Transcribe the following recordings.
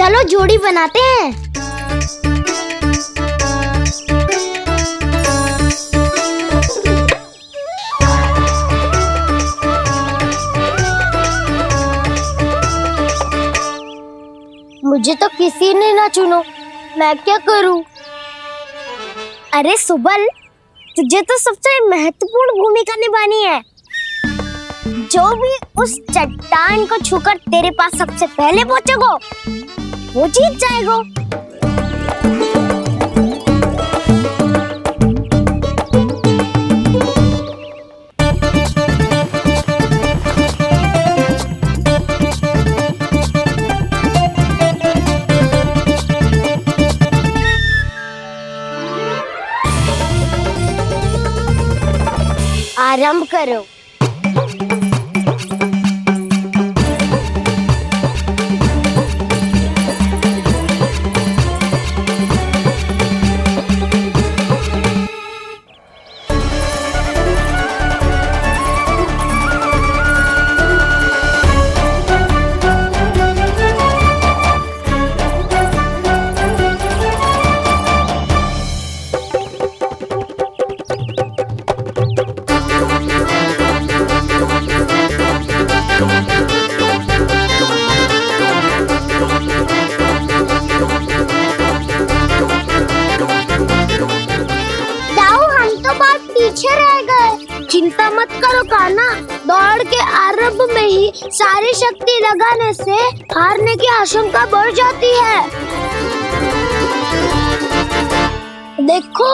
चलो जोड़ी बनाते हैं। मुझे तो किसी ने ना चुनो, मैं क्या करूं? अरे सुबल, तुझे तो सबसे महत्वपूर्ण भूमिका निभानी है। जो भी उस चट्टान को छूकर तेरे पास सबसे पहले पहुंचेगा वो जीत जाएगा। आरंभ करो। चिंता मत करो कान्हा, दौड़ के आरंभ में ही सारी शक्ति लगाने से हारने की आशंका बढ़ जाती है। देखो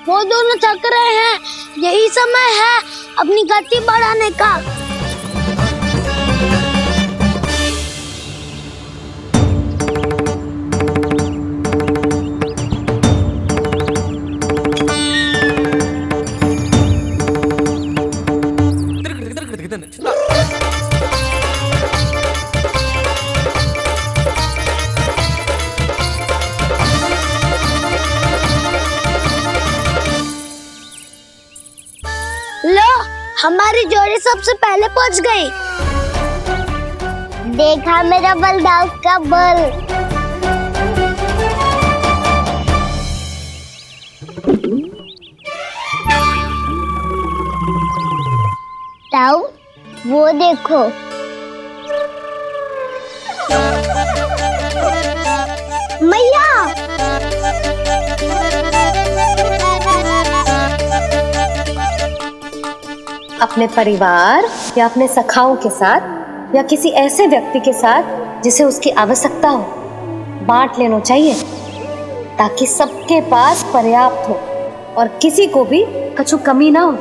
वो दोनों थक रहे हैं, यही समय है अपनी गति बढ़ाने का। लो, हमारी जोड़ी सबसे पहले पहुंच गई। देखा मेरा बलदाव का बल। ताऊ, वो देखो। मैया, अपने परिवार या अपने सखाओं के साथ या किसी ऐसे व्यक्ति के साथ जिसे उसकी आवश्यकता हो बांट लेना चाहिए, ताकि सबके पास पर्याप्त हो और किसी को भी कछु कमी ना हो,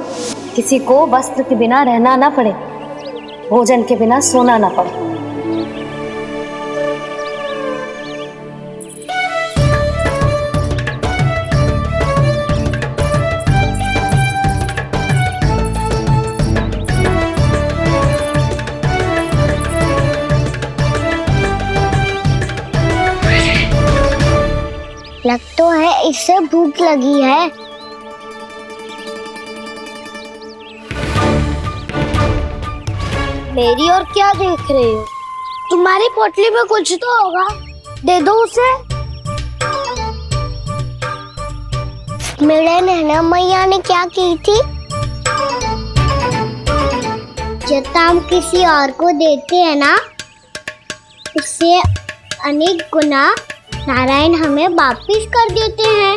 किसी को वस्त्र के बिना रहना ना पड़े, भोजन के बिना सोना ना पड़े। लग तो है इससे भूख लगी है। मेरी और क्या देख रहे हो? तुम्हारी पोटली में कुछ तो होगा, दे दो उसे। मेरे नैना मैया ने क्या की थी? जब हम किसी और को देते हैं ना, उससे अनेक गुना नारायण हमें वापिस कर देते हैं।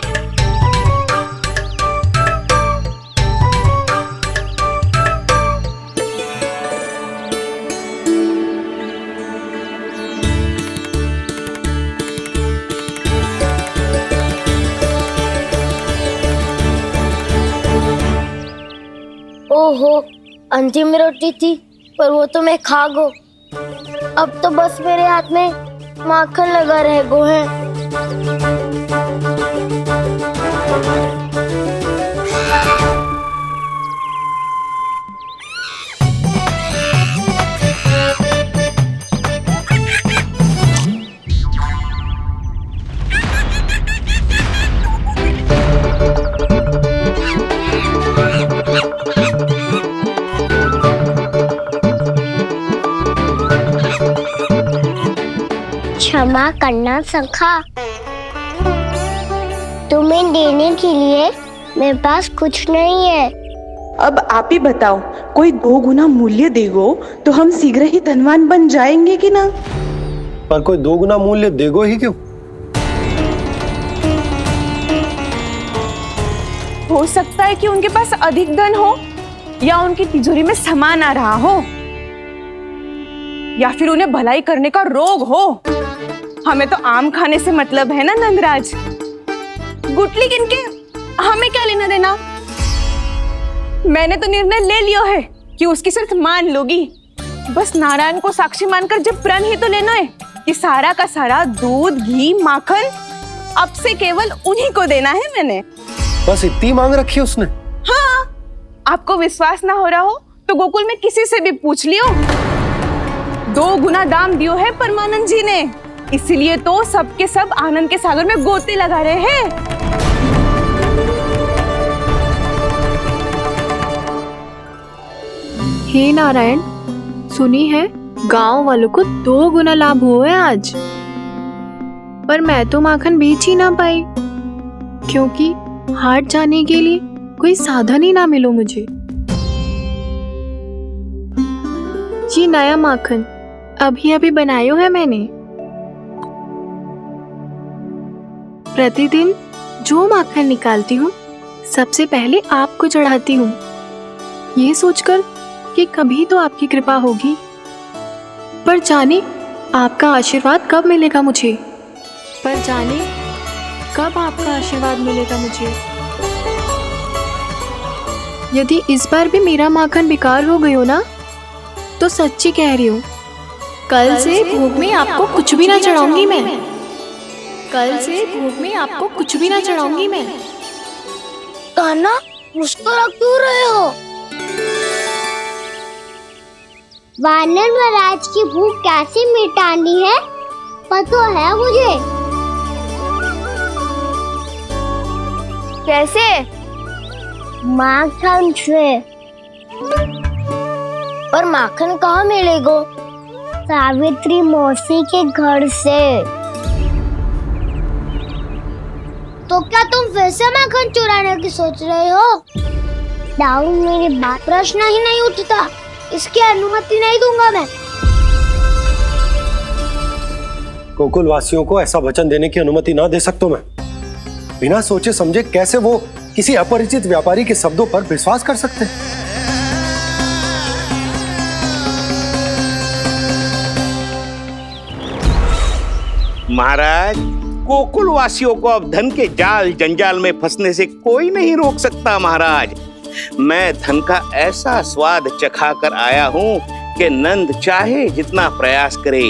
ओहो, अंतिम रोटी थी, पर वो तो मैं खा गो। अब तो बस मेरे हाथ में माखन लगा रह गो है। क्षमा करना सखा। तुम्हें देने के लिए मेरे पास कुछ नहीं है। अब आप ही बताओ, कोई 2 गुना मूल्य देगो तो हम शीघ्र ही धनवान बन जाएंगे कि ना? पर कोई 2 गुना मूल्य देगो ही क्यों? हो सकता है कि उनके पास अधिक धन हो, या उनकी तिजोरी में सामान आ रहा हो, या फिर उन्हें भलाई करने का रोग हो। हमें तो आम खाने से मतलब है ना नंदराज। गुटली किनके, हमें क्या लेना देना। मैंने तो निर्णय ले लिया है कि उसकी सिर्फ मान लोगी। बस नारायण को साक्षी मानकर जब प्रण ही तो लेना है कि सारा का सारा दूध, घी, माखन अब से केवल उन्हीं को देना है मैंने। बस इतनी मांग रखी है उसने? हाँ, आपको विश्वास ना हो रहा हो तो गोकुल में किसी से भी पूछ लियो। 2 गुना दाम दियो है परमानंद जी ने, इसीलिए तो सबके सब आनंद के सागर में गोते लगा रहे हैं। हे नारायण, सुनी है गांव वालों को 2 गुना लाभ हुआ है आज। पर मैं तो माखन बेच ही ना पाई, क्योंकि हाट जाने के लिए कोई साधन ही ना मिलो मुझे। ये नया माखन अभी अभी बनायो है मैंने। प्रतिदिन जो माखन निकालती हूँ सबसे पहले आपको चढ़ाती हूँ, ये सोचकर कि कभी तो आपकी कृपा होगी। पर जाने आपका आशीर्वाद कब मिलेगा मुझे, पर जाने कब आपका आशीर्वाद मिलेगा मुझे। यदि इस बार भी मेरा माखन बेकार हो गयो ना, तो सच्ची कह रही हूँ, कल से भोग में आपको कुछ भी ना चढ़ाऊंगी मैं। कल से भोग में आपको कुछ भी ना चढ़ाऊंगी मैं। कान्हा, मुस्कुरा क्यों रहे हो? वानर महाराज की भूख कैसे मिटानी है पता है मुझे। कैसे? माखन से। पर माखन कहाँ मिलेगा? सावित्री मौसी के घर से। तो क्या तुम फिर से माखन चुराने की सोच रहे हो? दाऊ, मेरी बात प्रश्न ही नहीं उठता, इसकी अनुमति नहीं दूंगा मैं। गोकुल वासियों को ऐसा वचन देने की अनुमति ना दे सकता मैं। बिना सोचे समझे कैसे वो किसी अपरिचित व्यापारी के शब्दों पर विश्वास कर सकते हैं? महाराज, गोकुल वासियों को अब धन के जाल जंजाल में फंसने से कोई नहीं रोक सकता। महाराज, मैं धन का ऐसा स्वाद चखा कर आया हूँ कि नंद चाहे जितना प्रयास करे,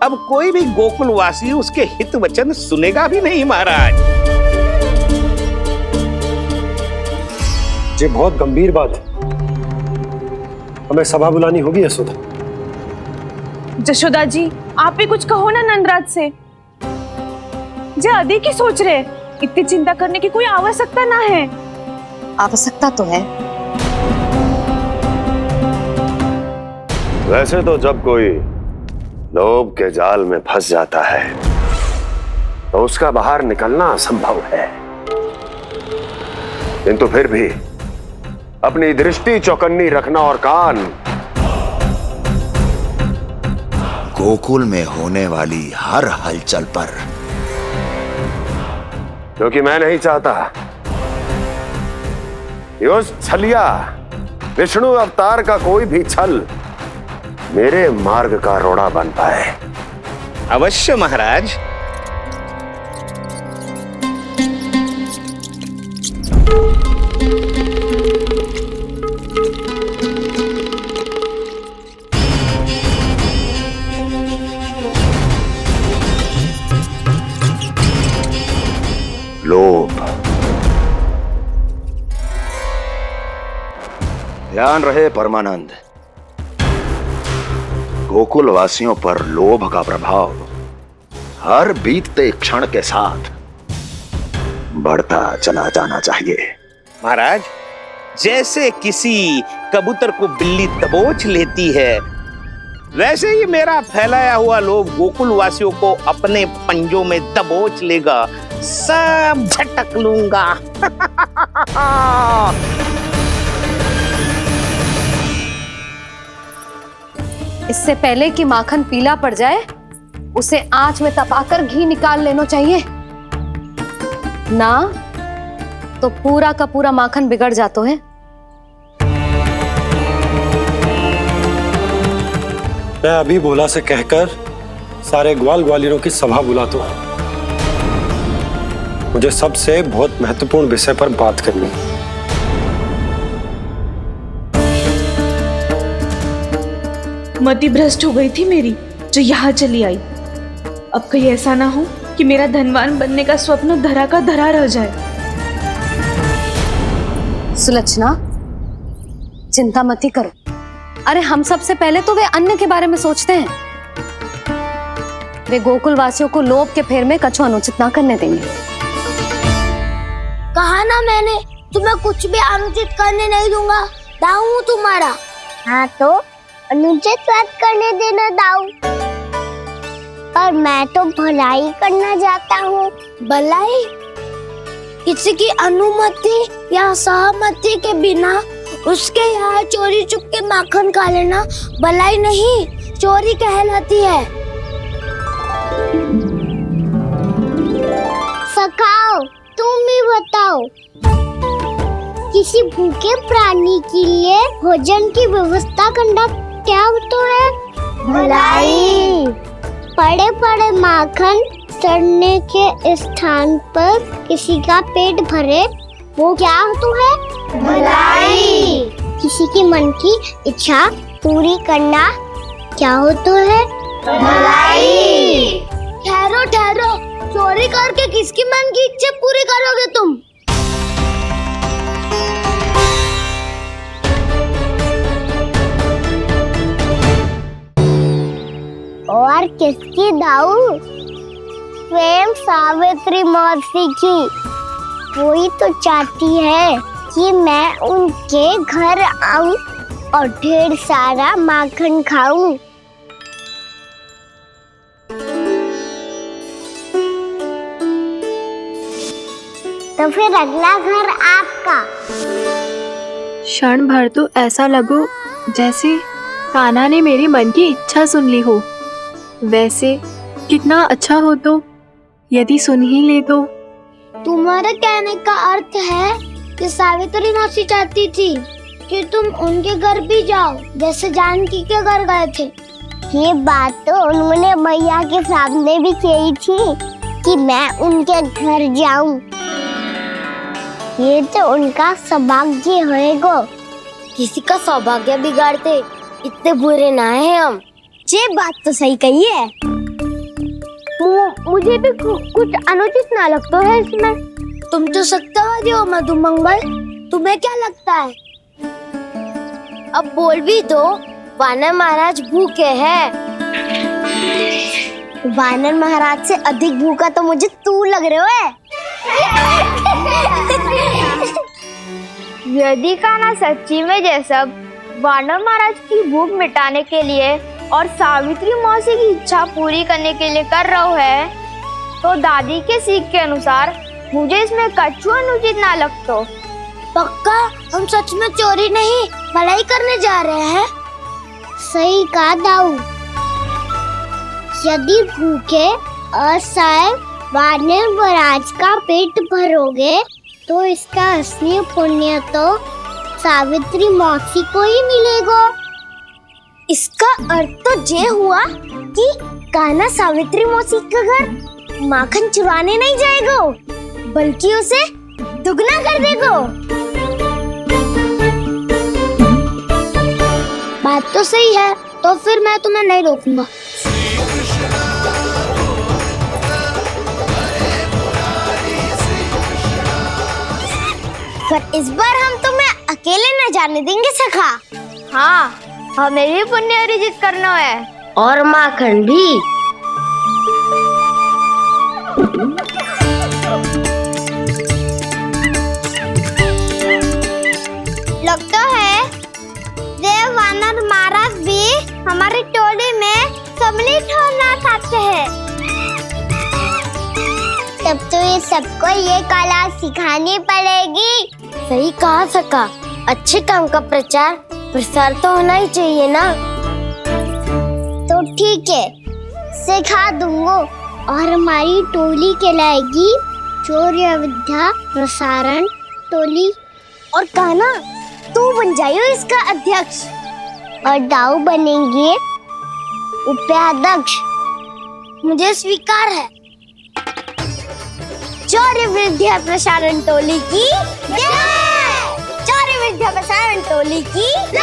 अब कोई भी गोकुल वासी उसके हित वचन सुनेगा भी नहीं। महाराज, ये बहुत गंभीर बात है, हमें सभा बुलानी होगी यशोदा। जशोदा जी, आप भी कुछ कहो ना नंदराज से। जे अधिक ही सोच रहे, इतनी चिंता करने की कोई आवश्यकता ना है। आवश्यकता तो है। वैसे तो जब कोई लोभ के जाल में फंस जाता है तो उसका बाहर निकलना असंभव है, किंतु फिर भी अपनी दृष्टि चौकन्नी रखना और कान गोकुल में होने वाली हर हलचल पर, क्योंकि मैं नहीं चाहता कि उस छलिया विष्णु अवतार का कोई भी छल मेरे मार्ग का रोड़ा बन पाए। अवश्य महाराज। लोभ। ध्यान रहे परमानंद, गोकुल वासियों पर लोभ का प्रभाव हर बीतते क्षण के साथ बढ़ता चला जाना चाहिए। महाराज, जैसे किसी कबूतर को बिल्ली दबोच लेती है, वैसे ही मेरा फैलाया हुआ लोभ गोकुल वासियों को अपने पंजों में दबोच लेगा, सब झटक लूंगा। इससे पहले कि माखन पीला पड़ जाए, उसे आंच में तपाकर घी निकाल लेना चाहिए ना, तो पूरा का पूरा माखन बिगड़ जाता है। मैं अभी बोला से कहकर सारे ग्वाल ग्वालियरों की सभा बुलाता हूं। मुझे सबसे बहुत महत्वपूर्ण विषय पर बात करनी है। मति भ्रष्ट हो गई थी मेरी, जो यहाँ चली आई। अब कहीं ऐसा ना हो कि मेरा धनवान बनने का स्वप्न धरा का धरा रह जाए। सुलक्षणा, चिंता मत ही करो। अरे हम सबसे पहले तो वे अन्न के बारे में सोचते हैं। वे गोकुल वासियों को लोभ के फेर में कछु अनुचित ना करने देंगे। कहा ना मैंने, तुम्हें कुछ भी अनुचित करने नहीं दूंगा। दाऊ हूँ तुम्हारा। हाँ तो अनुचित बात करने देना दाऊ। पर मैं तो भलाई करना चाहता हूँ। भलाई? किसी की अनुमति या सहमति के बिना उसके यहाँ चोरी चुप के माखन खा लेना भलाई नहीं, चोरी कहलाती है। सखाओ, तुम ही बताओ, किसी भूखे प्राणी के लिए भोजन की व्यवस्था करना क्या होता है? भलाई। पड़े पड़े माखन सड़ने के स्थान पर किसी का पेट भरे, वो क्या होता है? भलाई। किसी के मन की इच्छा पूरी करना क्या होता है? भलाई। ठहरो ठहरो, चोरी करके किसकी मन की इच्छा पूरी करोगे तुम? और किसकी दाऊ? स्वयं सावित्री मौसी की। वही तो चाहती है कि मैं उनके घर आऊं और ढेर सारा माखन खाऊं। तो फिर अगला घर आपका। क्षण भर तो ऐसा लगो जैसे कान्हा ने मेरे मन की इच्छा सुन ली हो। वैसे कितना अच्छा हो तो यदि सुन ही ले तो। तुम्हारे कहने का अर्थ है कि सावित्री मौसी चाहती थी कि तुम उनके घर भी जाओ, जैसे जानकी के घर गए थे। ये बात तो उन्होंने मैया के सामने भी कही थी कि मैं उनके घर जाऊं। ये तो उनका सौभाग्य होएगा। किसी का सौभाग्य बिगाड़ते इतने बुरे ना है हम। ये बात तो सही कही है। मुझे भी कुछ अनुचित ना लगता है इसमें। तुम तो सत्यवादी हो मधुमंगल, तुम्हें क्या लगता है? अब बोल भी दो, वानर महाराज भूखे हैं। वानर महाराज से अधिक भूखा तो मुझे तू लग रहे हो। यदि कान्हा सच्ची में जैसा वानर महाराज की भूख मिटाने के लिए और सावित्री मौसी की इच्छा पूरी करने के लिए कर रहा है, तो दादी के सीख के अनुसार मुझे इसमें कछु अनुचित ना लगता। पक्का हम सच में चोरी नहीं भलाई करने जा रहे हैं। सही कहा दाऊ। यदि भूखे असहाय वानर महाराज का पेट भरोगे तो इसका असली पुण्य तो सावित्री मौसी को ही मिलेगा। इसका अर्थ तो ये हुआ कि कान्हा सावित्री मौसी का घर माखन चुराने नहीं जाएगा, बल्कि उसे दुगना कर देगा। बात तो सही है, तो फिर मैं तुम्हें नहीं रोकूंगा। पर इस बार हम तुम्हें अकेले न जाने देंगे सखा। हाँ, हमें भी पुण्य अर्जित करना है और माखन भी। लगता है देव वानर महाराज भी हमारी टोली ऑमलेट होना खाते हैं। तब तो ये सबको ये कला सिखानी पड़ेगी। सही कहा सका, अच्छे काम का प्रचार प्रसार तो होना ही चाहिए ना। तो ठीक है, सिखा दूंगा और हमारी टोली कहलाएगी शौर्य विद्या प्रसारण टोली। और कान्हा तू बन जाइयो इसका अध्यक्ष और दाऊ बनेंगे उपाध्यक्ष। मुझे स्वीकार है। शौर्य विद्या प्रसारण टोली की जय! शौर्य विद्या प्रसारण टोली की जय!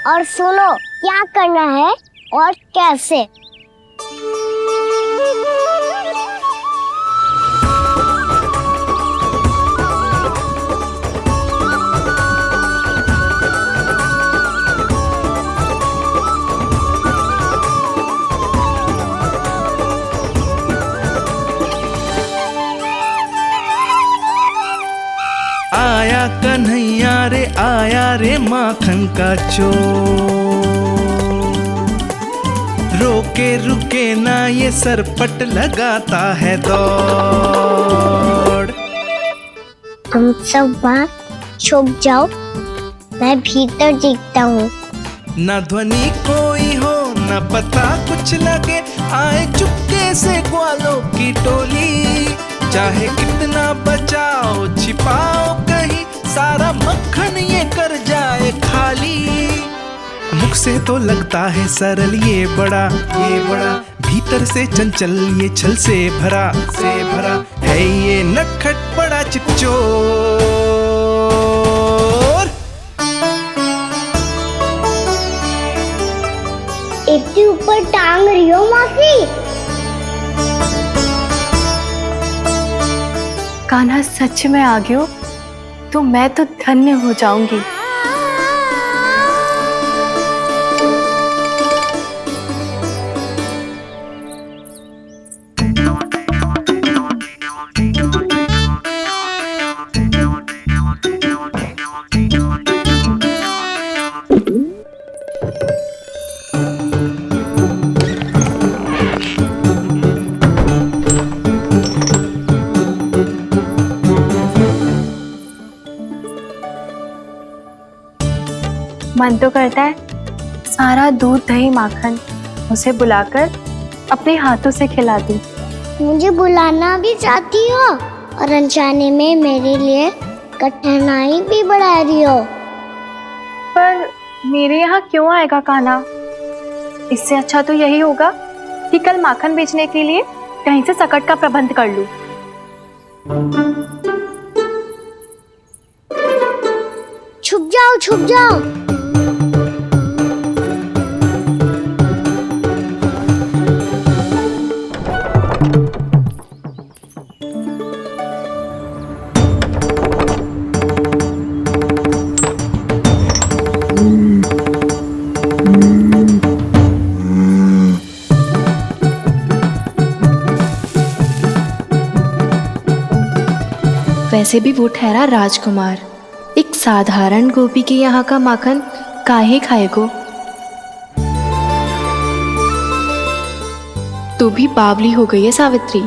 और सुनो क्या करना है और कैसे। आया कन्हैया रे आया रे माखन का चोर, रोके रुके ना ये सरपट लगाता है दौड़। तुम सब वहाँ छुप जाओ, मैं भीतर देखता हूँ। ना ध्वनि कोई हो ना पता कुछ लगे, आए चुपके से ग्वालों की टोली। चाहे कितना बचाओ छिपाओ कहीं, सारा मक्खन ये कर जाए खाली। मुख से तो लगता है सरल ये बड़ा भीतर से चंचल ये छल से भरा है ये नटखट बड़ा चिच्चोर। इतनी ऊपर टांग रही हो मौसी। कान्हा सच में आ गयो तो मैं तो धन्य हो जाऊंगी। मन तो करता है सारा दूध दही माखन उसे बुलाकर अपने हाथों से खिला दूं। मुझे बुलाना भी चाहती हो और अनजाने में मेरे लिए कठिनाई भी बढ़ा रही हो। पर मेरे यहाँ क्यों आएगा कान्हा? इससे अच्छा तो यही होगा कि कल माखन बेचने के लिए कहीं से सकट का प्रबंध कर लूं। छुप जाओ छुप जाओ। वैसे भी वो ठहरा राजकुमार, एक साधारण गोपी के यहाँ का माखन काहे खाएगो। तू भी बावली हो गई है सावित्री।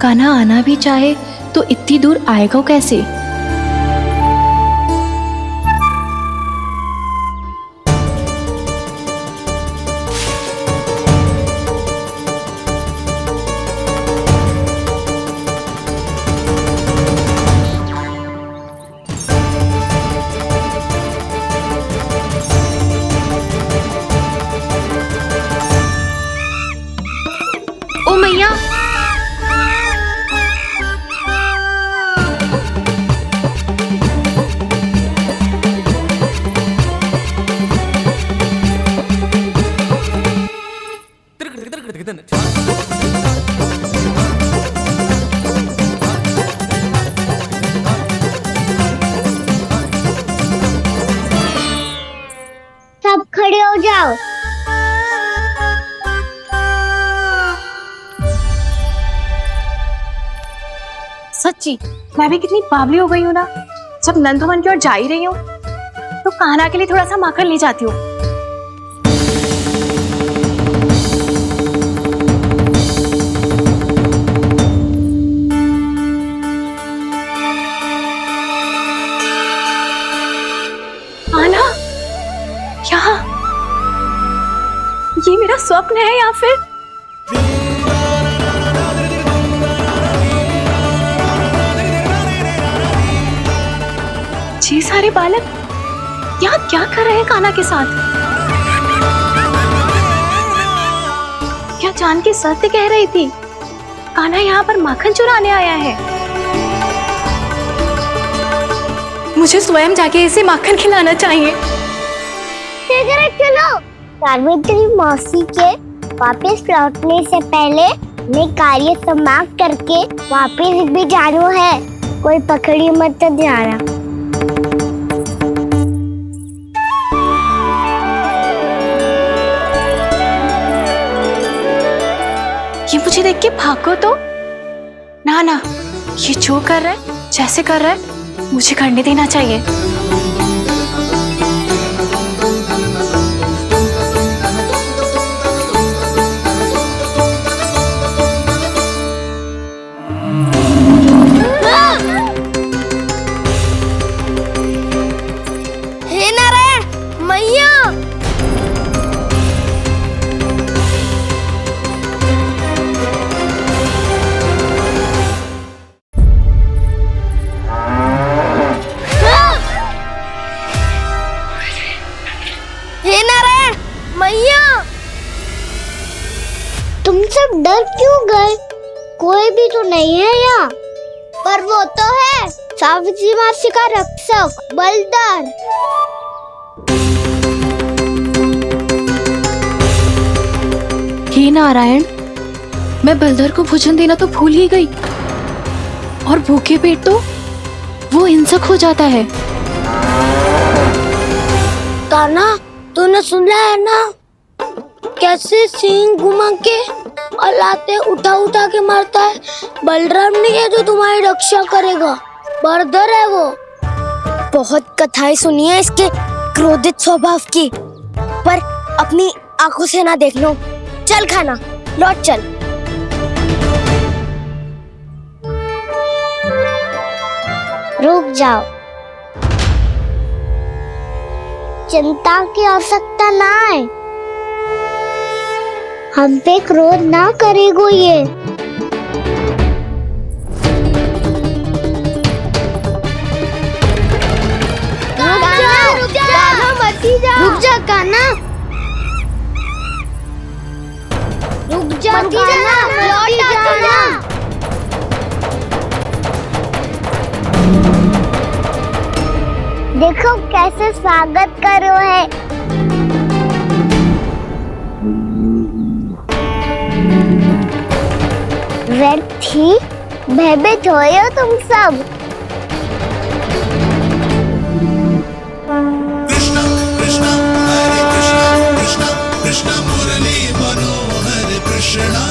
कान्हा आना भी चाहे तो इतनी दूर आएगा कैसे? मैया, सब खड़े हो जाओ। सच्ची मैं भी कितनी बावली हो गई हूँ ना। जब नंदभवन की ओर जा ही रही हूँ तो कान्हा के लिए थोड़ा सा माखन ले जाती हूँ। कहीं मेरा स्वप्न है या फिर ये सारे बालक यहाँ क्या कर रहे हैं कान्हा के साथ? क्या जानकी सत्य कह रही थी? कान्हा यहाँ पर माखन चुराने आया है। मुझे स्वयं जाके इसे माखन खिलाना चाहिए। चलो सावित्री मौसी के वापस लौटने से पहले मैं कार्य समाप्त करके वापस भी जानो है। कोई पकड़ी मत जाना। ये मुझे देख के भागो तो ना ना, ये जो कर रहा है जैसे कर रहा है मुझे करने देना चाहिए। हे नारायण मैया, हे नारायण मैया, तुम सब डर क्यों गए? कोई भी तो नहीं है यहाँ। पर वो तो है सावित्री मासी का रक्षक बलदार। हे नारायण, मैं बलदर को भोजन देना तो भूल ही गई, और भूखे पेट तो वो हिंसक हो जाता है। कान्हा, तूने सुना है ना कैसे सींग घुमा के और लाते उठा उठा के मारता है? बलराम नहीं है जो तुम्हारी रक्षा करेगा, बलदर है वो। बहुत कथाएं सुनी है इसके क्रोधित स्वभाव की, पर अपनी आंखों से ना देख लो। चल खाना, लौट चल। रुक जाओ, चिंता की आवश्यकता ना है। हम पे क्रोध ना करेगो ये। रुक जा कान्हा, रुक जा कान्हा, लौट जाना। देखो कैसे स्वागत करो है। व्यर्थी भयभीत हो तुम सब। कृष्णा कृष्णा हरे कृष्णा कृष्णा कृष्णा मुरली मनोहर कृष्णा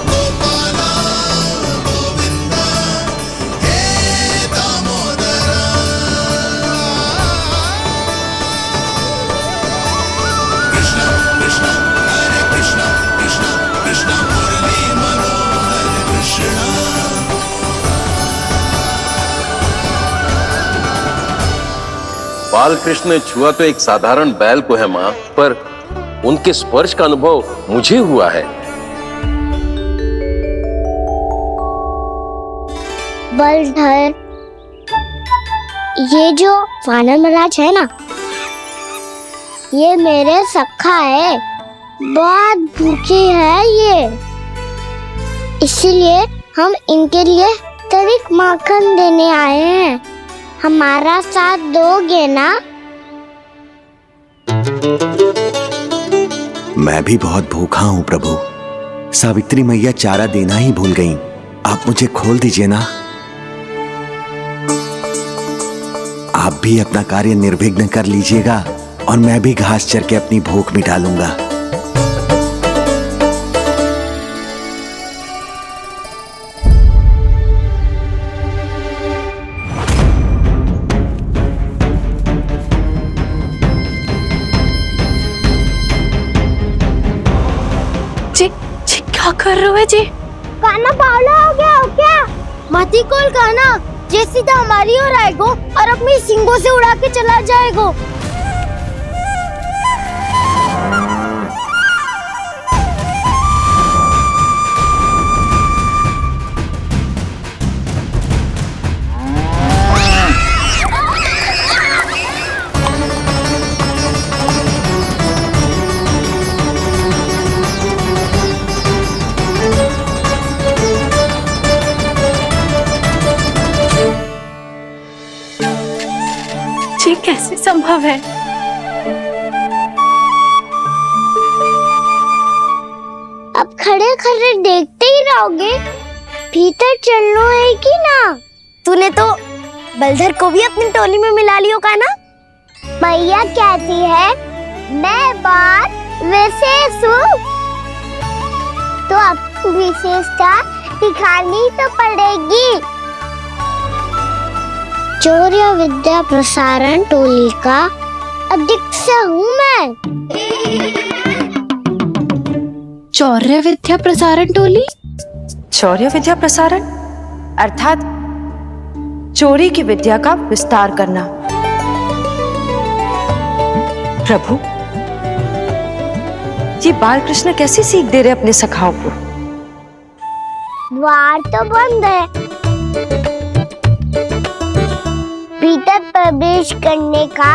गोपाला गोविंदा हे दामोदरा। कृष्णा कृष्णा हरे कृष्णा कृष्णा कृष्णा मुरली मनोहर कृष्णा। बाल कृष्ण ने छुआ तो एक साधारण बैल को है मां, पर उनके स्पर्श का अनुभव मुझे हुआ है। बलधर, ये जो वानर महाराज है ना, ये मेरे सखा है। बहुत भूखे है ये, इसीलिए हम इनके लिए तरीक माखन देने आए हैं। हमारा साथ दोगे ना? मैं भी बहुत भूखा हूँ प्रभु। सावित्री मैया चारा देना ही भूल गईं। आप मुझे खोल दीजिए ना। आप भी अपना कार्य निर्विघ्न कर लीजिएगा और मैं भी घास चर के अपनी भूख मिटा लूंगा। क्या कर रहे हो जी? कान्हा पावला हो गया हो क्या? मती कोल कान्हा, ये सीधा हमारी ओर आएगो और अपनी सींगों से उड़ा के चला जाएगो। संभव है? अब खड़े खड़े देखते ही रहोगे? भीतर चलना है कि ना? तूने तो बलधर को भी अपनी टोली में मिला लियो का ना? भैया कहती है मैं बात विशेष हूँ, तो अब विशेषता दिखानी तो पड़ेगी। चौर्य विद्या प्रसारण टोली का अध्यक्ष हूँ मैं। चौर्य विद्या प्रसारण टोली? चौर्य विद्या प्रसारण अर्थात चोरी की विद्या का विस्तार करना। प्रभु, ये बाल कृष्ण कैसी सीख दे रहे अपने सखाओं को? द्वार तो बंद है, भीतर प्रवेश करने का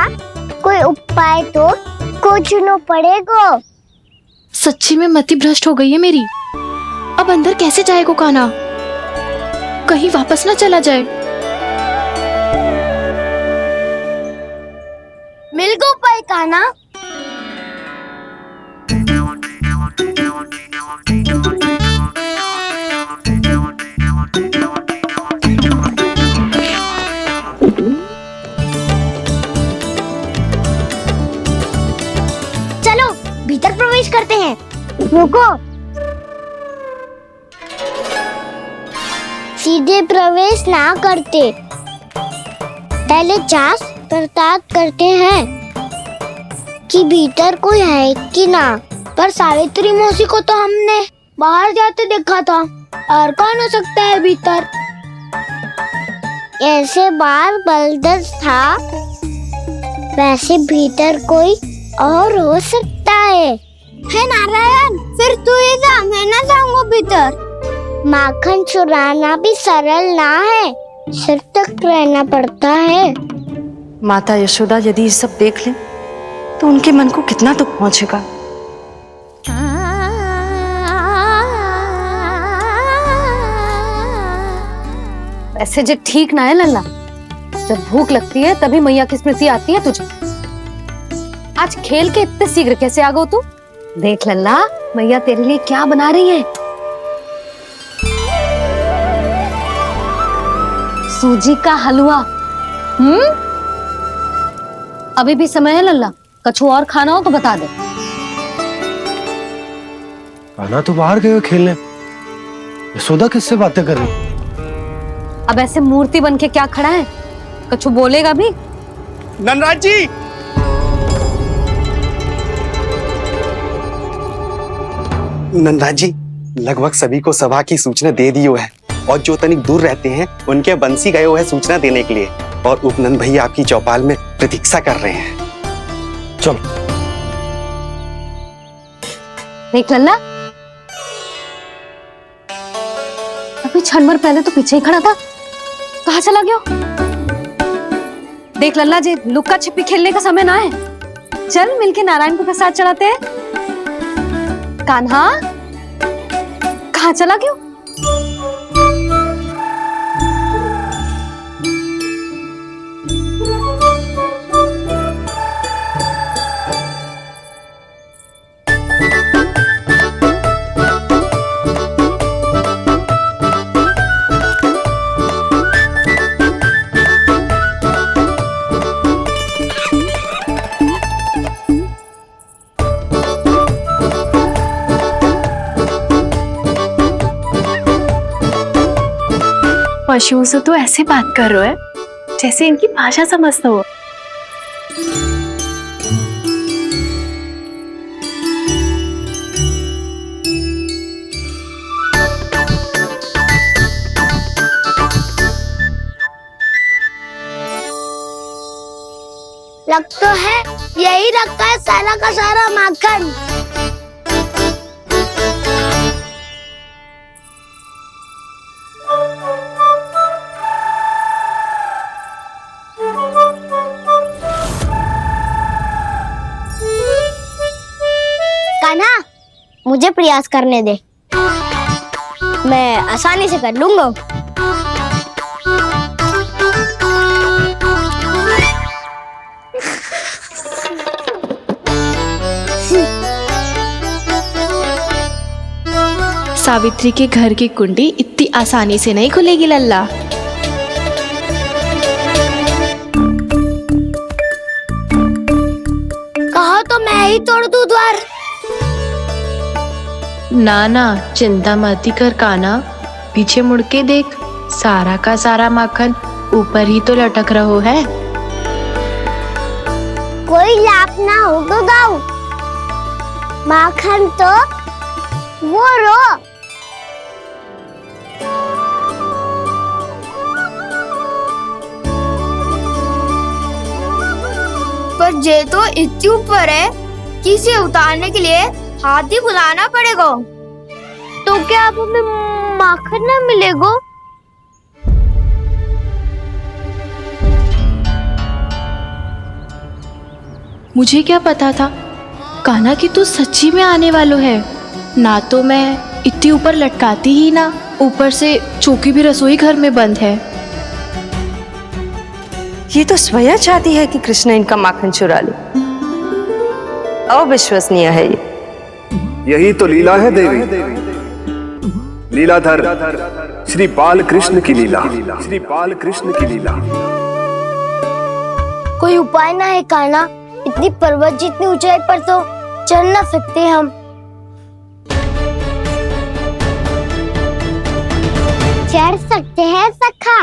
कोई उपाय तो खोजना पड़ेगा। सच्ची में मति भ्रष्ट हो गई है मेरी। अब अंदर कैसे जाएगा कान्हा? कहीं वापस ना चला जाए। मिल गो उपाय कान्हा। चलो भीतर प्रवेश करते हैं। रुको, सीधे प्रवेश ना करते, पहले जांच पड़ताल करते हैं कि भीतर कोई है कि ना। पर सावित्री मौसी को तो हमने बाहर जाते देखा था, और कौन हो सकता है भीतर? ऐसे बार बलदर था, वैसे भीतर कोई और हो सकता है नारायण, फिर तू ही जा, मैं ना जाऊंगा भीतर। माखन चुराना भी सरल ना है, सिर तक रहना पड़ता है। माता यशोदा यदि ये सब देख ले तो उनके मन को कितना दुख पहुंचेगा। ऐसे जो ठीक ना है लल्ला, जब भूख लगती है तभी मैया की स्मृति आती है तुझे। आज खेल के इतने शीघ्र कैसे आ गो तू? देख लल्ला, मैया तेरे लिए क्या बना रही है। सूजी का हलवा। अभी भी समय है लल्ला, कछु और खाना हो तो बता दे। कान्हा तो बाहर गए खेलने, यशोदा किससे बातें कर रही? अब ऐसे मूर्ति बन के क्या खड़ा है? कछु बोलेगा भी? नंदराज जी, नंदराज जी, लगभग सभी को सभा की सूचना दे दी है, और जो तनिक दूर रहते हैं उनके बंसी गए हुए हैं सूचना देने के लिए, और उपनंद भैया आपकी चौपाल में प्रतीक्षा कर रहे हैं। चलो। देख लल्ला, अभी क्षण भर पहले तो पीछे ही खड़ा था, कहाँ चला गया? देख लल्ला जी, लुक्का छिपी खेलने का समय ना है। चल मिलके नारायण को प्रसाद चढ़ाते हैं। कान्हा, कहाँ चला गया? पशुओं से तो ऐसे बात कर रहे हो जैसे इनकी भाषा समझते हो। लग तो है यही रखा है सारा का सारा माखन। कान्हा, मुझे प्रयास करने दे, मैं आसानी से कर लूंगा। सावित्री के घर की कुंडी इतनी आसानी से नहीं खुलेगी लल्ला। कहो तो मैं ही तोड़ दूं द्वार। ना ना, चिंता मत कर काना, पीछे मुड़ के देख, सारा का सारा माखन ऊपर ही तो लटक रहो है। कोई लाभ ना हो तो दाऊ, माखन तो वो रो। पर जे तो इतनी ऊपर है कि इसे उतारने के लिए हाथी बुलाना पड़ेगा। तो क्या अब हमें माखन ना मिलेगा? मुझे क्या पता था कान्हा कि तू सच्ची में आने वालो है। ना तो मैं इतनी ऊपर लटकाती ही ना, ऊपर से चौकी भी रसोई घर में बंद है। ये तो स्वयं चाहती है कि कृष्ण इनका माखन चुरा ले। अविश्वसनीय है ये। यही तो लीला है देवी, लीलाधर श्री बाल कृष्ण की लीला, श्री बाल कृष्ण की लीला। कोई उपाय ना है कान्हा? इतनी पर्वत जितनी ऊंचाई पर तो चढ़ ना सकते हम। चढ़ सकते हैं सखा,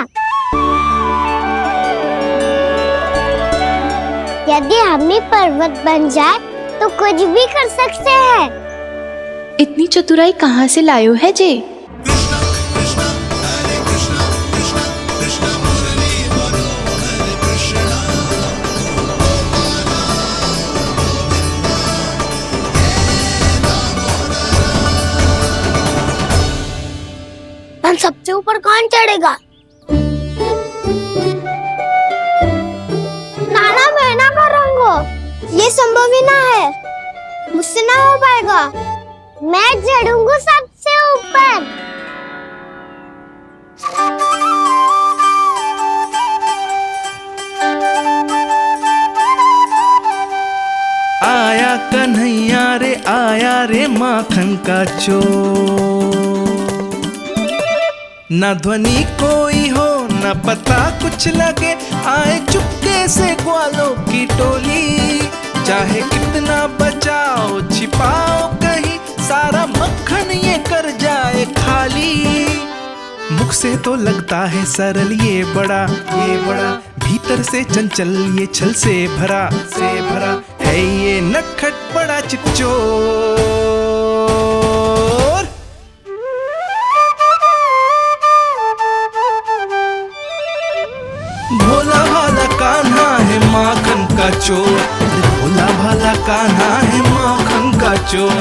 यदि हम ही पर्वत बन जाए तो कुछ भी कर सकते हैं। इतनी चतुराई कहाँ से लायो है जे? हम सबसे ऊपर कौन चढ़ेगा? नाना मैं ना करूँगा, ये संभव ही ना है, मुझसे ना हो पाएगा। मैं चढ़ूंगा सबसे ऊपर। आया कन्हैया रे आया रे माखन का चोर, न ध्वनि कोई हो न पता कुछ लगे, आए चुपके से ग्वालों की टोली। चाहे कितना बचाओ छिपाओ कहीं, सारा मक्खन ये कर जाए खाली। मुख से तो लगता है सरल ये बड़ा, भीतर से चंचल ये छल से भरा है ये नटखट बड़ा चिच्चोर। भोला भाला कान्हा है माखन का चोर, भोला भाला कान्हा है माखन का चोर,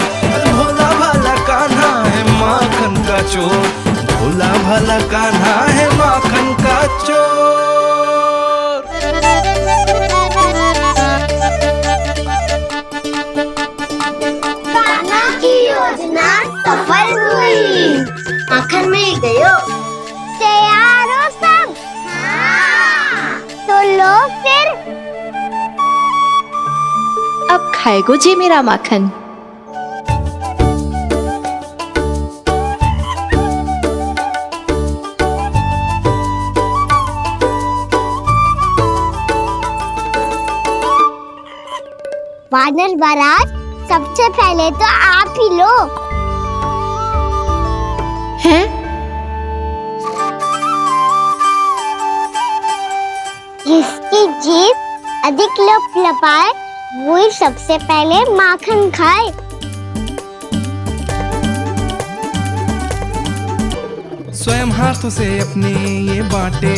भोला भाला कान्हा है माखन का चोर, भोला भाला कान्हा है माखन का चोर। कान्हा की योजना सफल हुई, माखन मिल गयो। तैयार हो सब? तो लो फिर। अब खाएगो जे मेरा माखन। वानर महाराज, सबसे पहले तो आप ही लो। हैं? जिसकी जीभ अधिक लपलपाए वही सबसे पहले माखन खाए। स्वयं हाथों से अपने ये बांटे,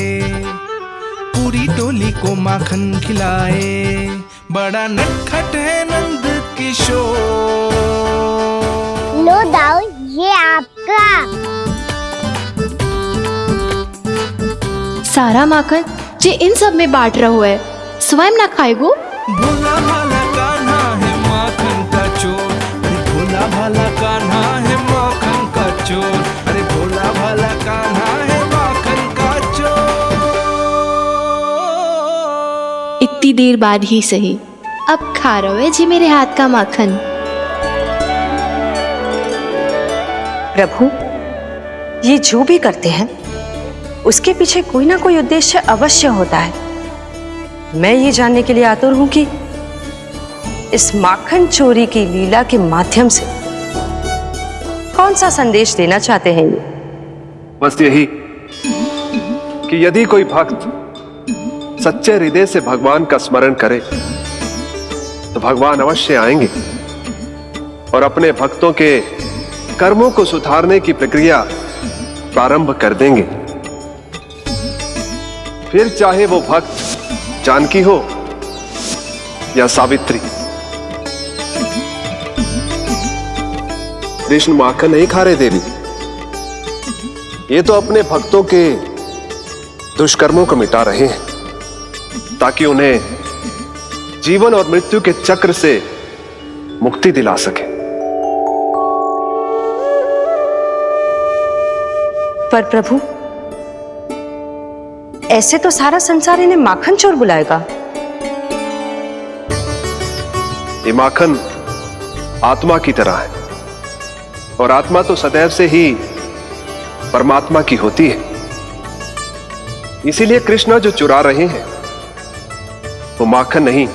पूरी टोली को माखन खिलाए, बड़ा नटखट है नंद किशोर। लो दाऊ, ये आपका। सारा माखन जे इन सब में बांट रहो है, स्वयं ना खाएगो। भोला भाला कान्हा है माखन का चोर, अरे भोला भाला कान्हा है माखन का चोर, अरे भोला भाला कान्हा है माखन का चोर। इतनी देर बाद ही सही, अब खा रहो है जी मेरे हाथ का माखन। प्रभु, ये जो भी करते हैं उसके पीछे कोई ना कोई उद्देश्य अवश्य होता है। मैं ये जानने के लिए आतुर हूं कि इस माखन चोरी की लीला के माध्यम से कौन सा संदेश देना चाहते हैं ये? बस यही कि यदि कोई भक्त सच्चे हृदय से भगवान का स्मरण करे तो भगवान अवश्य आएंगे और अपने भक्तों के कर्मों को सुधारने की प्रक्रिया प्रारंभ कर देंगे। फिर चाहे वो भक्त जानकी हो या सावित्री। कृष्ण माखन नहीं खा रहे देवी, ये तो अपने भक्तों के दुष्कर्मों को मिटा रहे हैं ताकि उन्हें जीवन और मृत्यु के चक्र से मुक्ति दिला सके। पर प्रभु, ऐसे तो सारा संसार इन्हें माखन चोर बुलाएगा। ये माखन आत्मा की तरह है और आत्मा तो सदैव से ही परमात्मा की होती है। इसीलिए कृष्ण जो चुरा रहे हैं वो माखन नहीं,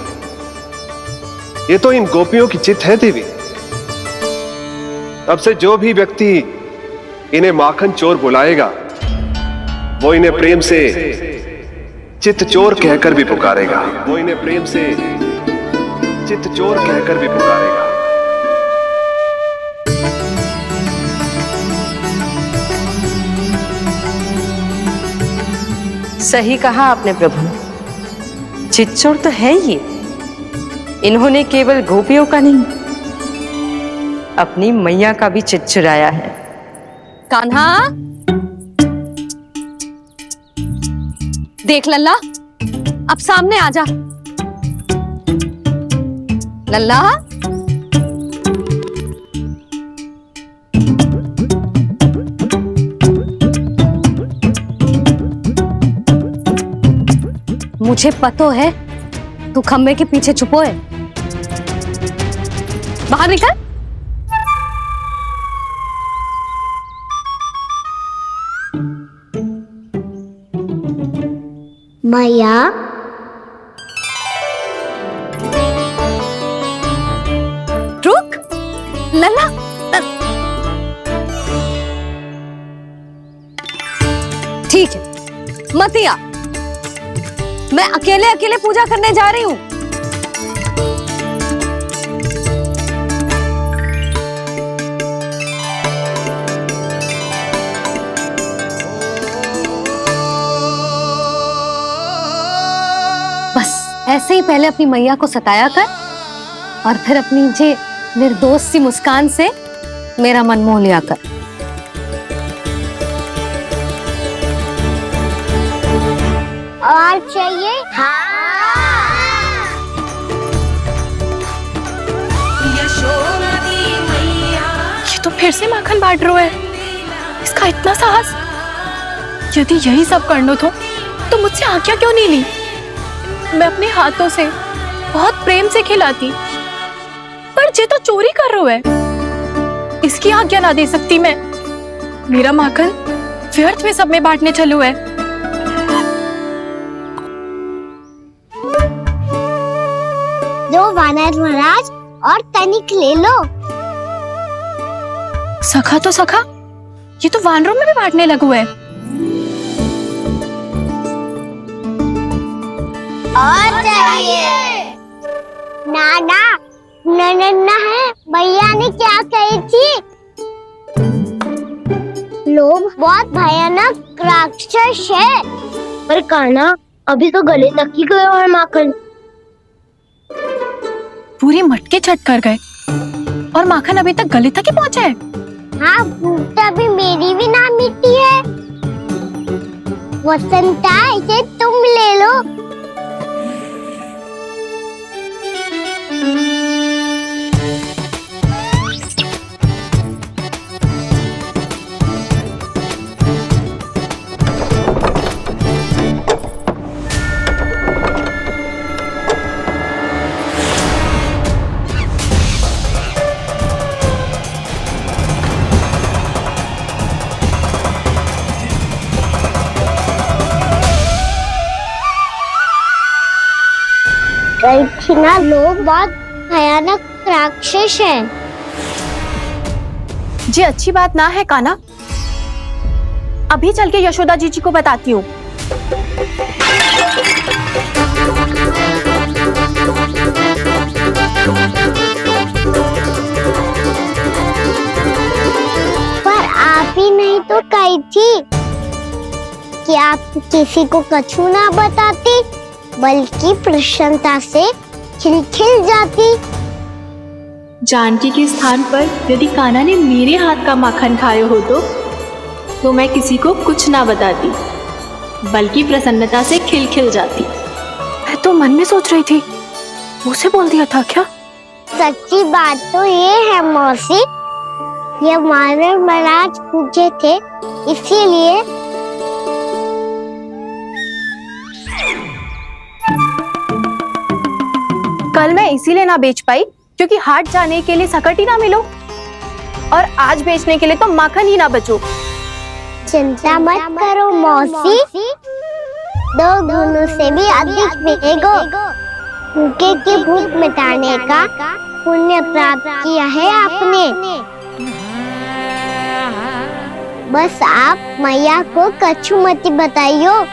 ये तो इन गोपियों की चित है देवी। अब से जो भी व्यक्ति इन्हें माखन चोर बुलाएगा वो इन्हें प्रेम से चित्त चोर कहकर भी पुकारेगा। वो इन्हें प्रेम से चित्त चोर कहकर भी पुकारेगा। सही कहा आपने प्रभु, चित्त चोर तो है ये। इन्होंने केवल गोपियों का नहीं, अपनी मैया का भी चित्त चुराया है। कान्हा, देख लल्ला, अब सामने आ जा। लल्ला, मुझे पतो है तू खम्बे के पीछे छुपो है। बाहर निकल। मैया, रुक लल्ला, ठीक है मत आ, मैं अकेले अकेले पूजा करने जा रही हूं। बस ऐसे ही पहले अपनी मैया को सताया कर और फिर अपनी जे निर्दोष सी मुस्कान से मेरा मन मोह लिया कर। और चाहिए? ये तो फिर से माखन बांट रहा है। इसका इतना साहस। यदि यही सब करना तो मुझसे आज्ञा क्यों नहीं ली? मैं अपने हाथों से बहुत प्रेम से खिलाती, पर ये तो चोरी कर रहा है। इसकी आज्ञा ना दे सकती मैं। मेरा माखन व्यर्थ में सब में बांटने चलू है। दो वानर महाराज और तनिक ले लो। सखा तो सखा, ये तो वानरों में भी बांटने लगू है। और चाहिए? नाना, नन्ना है, भैया ने क्या कही थी? लोभ बहुत भयानक राक्षस है। पर कान्हा, अभी तो गले तक ही गया है माखन। पूरी मटके चट कर गए और माखन अभी तक गले तक ही पहुंचा है। हाँ, भूख तभी मेरी भी ना मिट्टी है। वसंता, इसे तुम ले लो। कैथी ना लोग बहुत भयानक राक्षस हैं। ये अच्छी बात ना है कान्हा। अभी चल के यशोदा जी को बताती हूँ। पर आप ही नहीं तो कैथी कि आप किसी को कछु ना बताती, बल्कि प्रसन्नता से खिलखिल जाती। जानकी के स्थान पर यदि कान्हा ने मेरे हाथ का माखन खाए हो तो मैं किसी को कुछ ना बताती, बल्कि प्रसन्नता से खिलखिल जाती। मैं तो मन में सोच रही थी, मुझसे बोल दिया था क्या? सच्ची बात तो ये है मौसी, ये वानर महाराज पूछे थे, इसीलिए कल मैं इसीलिए ना बेच पाई क्योंकि हाट जाने के लिए सकट ही ना मिलो, और आज बेचने के लिए तो माखन ही ना बचो। चिंता मत करो मौसी, 2 गुणों से भी अधिक मिलेगा। भूखे की भूख मिटाने का पुण्य प्राप्त किया है आपने। बस आप मैया को कछु मत बताइयो।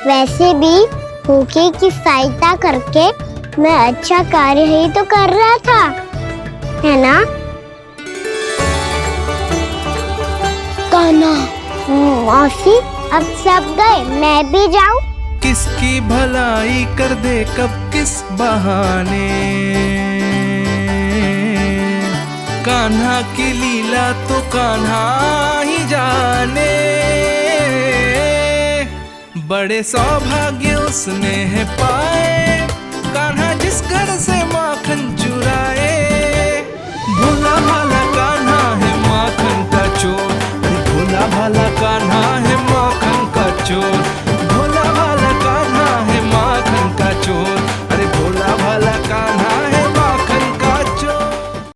वैसे भी भूखे की सहायता करके मैं अच्छा कार्य ही तो कर रहा था, है ना? कान्हा, मौसी अब सब गए, मैं भी जाऊं? किसकी भलाई कर दे कब किस बहाने, कान्हा की लीला तो कान्हा ही जाने। बड़े सौभाग्य उसने है पाए, कान्हा जिस घर से माखन